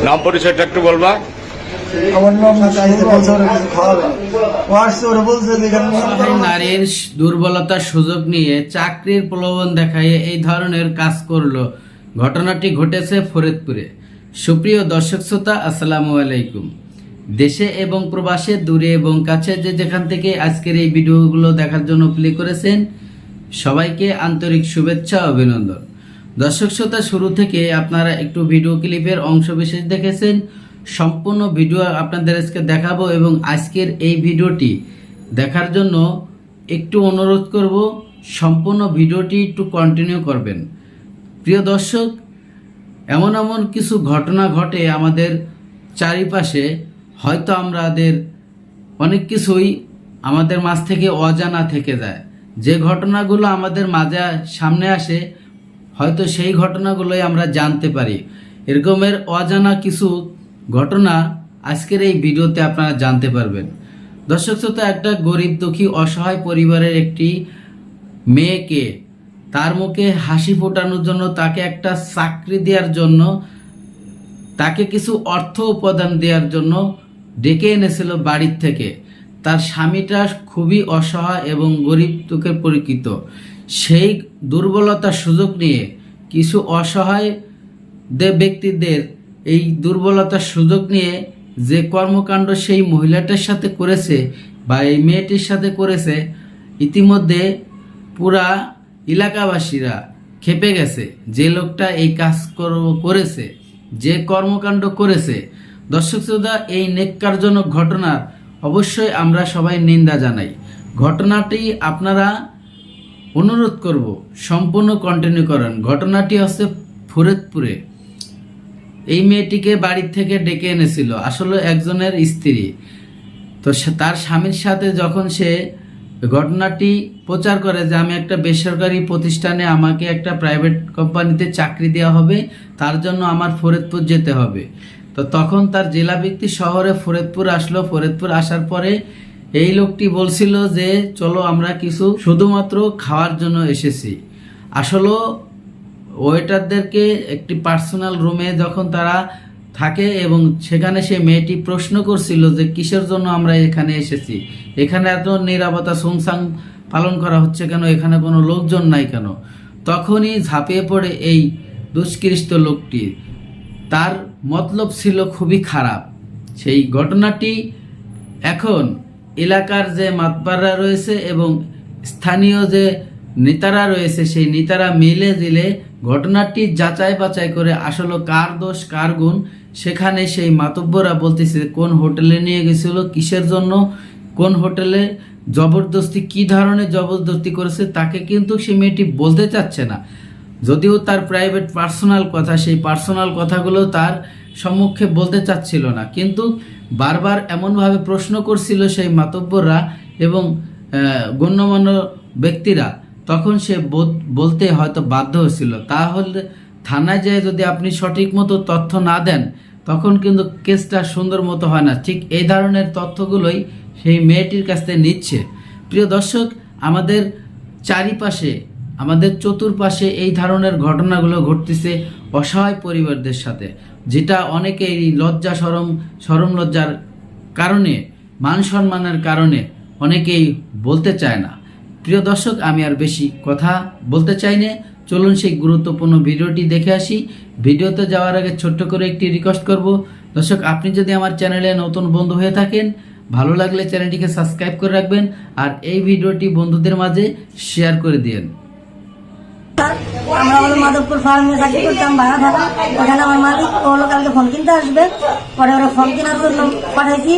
নাম পরিচয়টা একটু বলবা? আমার নাম নারীর দুর্বলতার সুযোগ নিয়ে চাকরির প্রলোভন দেখায় এই ধরনের কাজ করলো। ঘটনাটি ঘটেছে ফরিদপুরে। সুপ্রিয় দর্শক শ্রোতা, আসসালামু আলাইকুম। দেশে এবং প্রবাসে, দূরে এবং কাছে যে যেখান থেকে আজকের এই ভিডিওগুলো দেখার জন্য প্লে করেছেন, সবাইকে আন্তরিক শুভেচ্ছা অভিনন্দন। দর্শক শ্রোতা, শুরু থেকে আপনারা একটু ভিডিও ক্লিপের অংশ বিশেষ দেখেছেন। সম্পূর্ণ ভিডিও আপনাদের আজকে দেখাবো এবং আজকের এই ভিডিওটি দেখার জন্য একটু অনুরোধ করব, সম্পূর্ণ ভিডিওটি একটু কন্টিনিউ করবেন। প্রিয় দর্শক, এমন এমন কিছু ঘটনা ঘটে আমাদের চারিপাশে, হয়তো আমাদের অনেক কিছুই আমাদের মাঝ থেকে অজানা থেকে যায়। যে ঘটনাগুলো আমাদের মাঝে সামনে আসে, হয়তো সেই ঘটনাগুলোই আমরা জানতে পারি। এরকমের অজানা কিছু ঘটনা আজকের এই ভিডিওতে আপনারা জানতে পারবেন। দর্শক শ্রোতা, একটা গরিব দুঃখী অসহায় পরিবারের একটি মেয়েকে তার মুখে হাসি ফোটানোর জন্য, তাকে একটা চাকরি দেওয়ার জন্য, তাকে কিছু অর্থ উপাদান দেওয়ার জন্য ডেকে এনেছিল বাড়ির থেকে। তার স্বামীটা খুবই অসহায় এবং গরিব দুঃখে পরিচিত। সেই দুর্বলতার সুযোগ নিয়ে কিছু অসহায় ব্যক্তিদের এই দুর্বলতার সুযোগ নিয়ে যে কর্মকাণ্ড সেই মহিলাটার সাথে করেছে বা এই মেয়েটির সাথে করেছে, ইতিমধ্যে পুরা এলাকাবাসীরা ক্ষেপে গেছে। যে লোকটা এই কাজ করেছে, যে কর্মকাণ্ড করেছে, দর্শক শ্রোতা, এই নেক্কারজনক ঘটনার অবশ্যই আমরা সবাই নিন্দা জানাই। ঘটনাটি আপনারা অনুরোধ করব সম্পূর্ণ কন্টিনিউ করেন। ঘটনাটি হচ্ছে ফরিদপুরে। এই মেয়েটিকে বাড়ির থেকে ডেকে এনেছিল আসলে একজনের স্ত্রী। তো তার স্বামীর সাথে যখন সে ঘটনাটি প্রচার করে যে আমি একটা বেসরকারি প্রতিষ্ঠানে, আমাকে একটা প্রাইভেট কোম্পানিতে চাকরি দেওয়া হবে, তার জন্য আমার ফরিদপুর যেতে হবে। তো তখন তার জেলাভিত্তিক শহরে ফরিদপুর আসলো। ফরিদপুর আসার পরে এই লোকটি বলছিল যে চলো আমরা কিছু শুধুমাত্র খাওয়ার জন্য এসেছি। আসলে ওয়েটারদেরকে একটি পার্সোনাল রুমে যখন তারা থাকে এবং সেখানে সে মেয়েটি প্রশ্ন করছিল যে কিসের জন্য আমরা এখানে এসেছি, এখানে এত নিরাপত্তা সুনসান পালন করা হচ্ছে কেন, এখানে কোনো লোকজন নাই কেন। তখনই ঝাঁপিয়ে পড়ে এই দুষ্কৃষ্ট লোকটি। তার মতলব ছিল খুবই খারাপ। সেই ঘটনাটি এখন এলাকার যে মাতবাররা রয়েছে এবং স্থানীয় যে নেতারা রয়েছে, সেই নেতারা মিলে দিলে ঘটনাটি যাচাই বাছাই করে আসলে কার দোষ কার গুণ, সেখানে সেই মাতব্বরা বলতেছে কোন হোটেলে নিয়ে গেছিল, কিসের জন্য, কোন হোটেলে জবরদস্তি, কি ধরনের জবরদস্তি করেছে, তাকে কিন্তু সে মেয়েটি বলতে চাচ্ছে না। যদিও তার প্রাইভেট পার্সোনাল কথা, সেই পার্সোনাল কথাগুলো তার সম্মুখে বলতে চাচ্ছিল না, কিন্তু বারবার এমনভাবে প্রশ্ন করছিল সেই মাতব্বররা এবং গণ্যমান্য ব্যক্তিরা। তখন সে বলতে হয়তো বাধ্য হয়েছিল। তাহলে থানায় যেয়ে যদি আপনি সঠিক মতো তথ্য না দেন, তখন কিন্তু কেসটা সুন্দর মতো হয় না। ঠিক এই ধরনের তথ্যগুলোই সেই মেয়েটির কাছ থেকে নিচ্ছে। প্রিয় দর্শক, আমাদের চারিপাশে, আমাদের চতুর্পাশে এই ধরনের ঘটনাগুলো ঘটতেছে অসহায় পরিবারদের সাথে, যেটা অনেকেই লজ্জা শরম লজ্জার কারণে, মান সম্মানের কারণে অনেকেই বলতে চায় না। প্রিয় দর্শক, আমি আর বেশি কথা বলতে চাই না, চলুন সেই গুরুত্বপূর্ণ ভিডিওটি দেখে আসি। ভিডিওতে যাওয়ার আগে ছোট্ট করে একটি রিকোয়েস্ট করব, দর্শক, আপনি যদি আমার চ্যানেলে নতুন বন্ধু হয়ে থাকেন, ভালো লাগলে চ্যানেলটিকে সাবস্ক্রাইব করে রাখবেন আর এই ভিডিওটি বন্ধুদের মাঝে শেয়ার করে দিন। আমরা হলো মাধবপুর ফার্মে চাকরি করতাম, ভাড়া থাকা। ওখানে আমার মালিক ও হলো কালকে ফোন কিনতে আসবে, পরে ওরা ফোন কেনার জন্য পাঠাইছি।